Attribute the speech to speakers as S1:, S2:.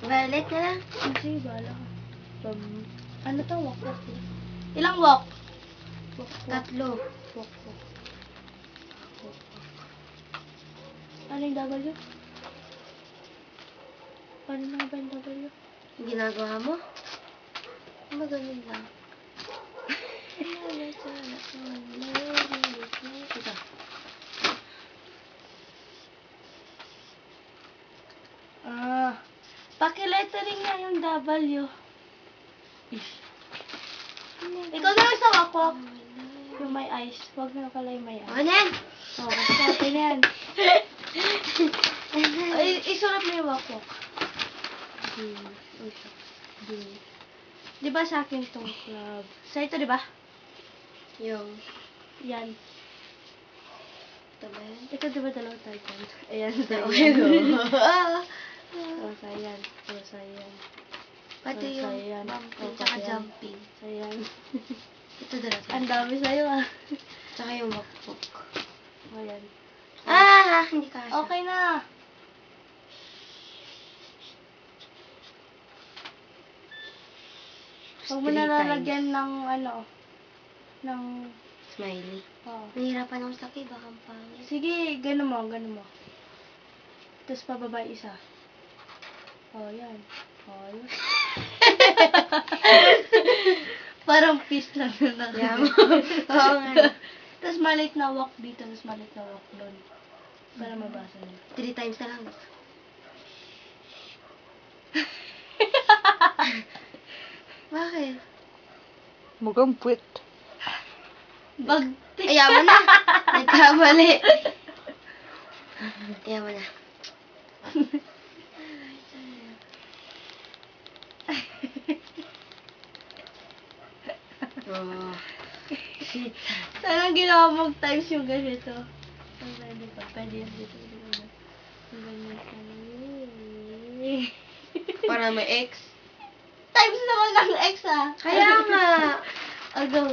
S1: Violet na lang.
S2: Sige, bahala ka. Ano to? Walk, walk. Ilang walk? Walk, walk.
S1: Tatlo.
S2: Walk, walk. Ano yung W? Paano na ba yung W?
S1: Ginagawa mo? Magaling lang.
S2: Ito. Paki-lettering nga yung W. Ikaw na lang sa wakwak. Yung may eyes. Huwag na pala yung may eyes.
S1: Ano yan?
S2: Oo, basta okay na yan. Ay, isulat mo yung wakwak. Di ba sa akin tong club? Sa ito, di ba?
S1: Yung.
S2: Yan.
S1: Ito ba yan?
S2: Ito, di ba dalawang tayo? Ayan, sa
S1: Okay,
S2: yan.
S1: no?
S2: O, sa yan. O, sa yan.
S1: Pati
S2: Oh,
S1: yung
S2: sayan.
S1: bumping,
S2: Oh,
S1: tsaka
S2: pati yan.
S1: jumping.
S2: Sa yan.
S1: Ito dalawa.
S2: Ang dami sa'yo, ah.
S1: Tsaka yung wakpok.
S2: O, yan.
S1: Ah! Hindi kasha.
S2: Okay na. Huwag mo na
S1: 3
S2: lalagyan
S1: times.
S2: ng ano, ng,
S1: Smiley.
S2: oh.
S1: Nahihirapan ako sa laki, baka ang pangit.
S2: Sige, gano'n mo, gano'n mo. Tapos pababa isa. Oh, yan. Oh, yun. Parang peace lang na
S1: Yan mo. Oo nga.
S2: Tapos maliit na walk dito, tapos maliit na walk doon. Para mabasa nila.
S1: 3 times na lang. Bakit?
S3: Mukhang puwit.
S2: Bagti.
S1: Ayaw mo na. Nagkamali. Ayaw mo na. Oh. Shit.
S2: Sana ginawa mong times yung ganito. Pwede pa. Pwede yan dito.
S1: Para may X.
S2: Times naman ang X, ah.
S1: Kaya nga.
S2: I'll go.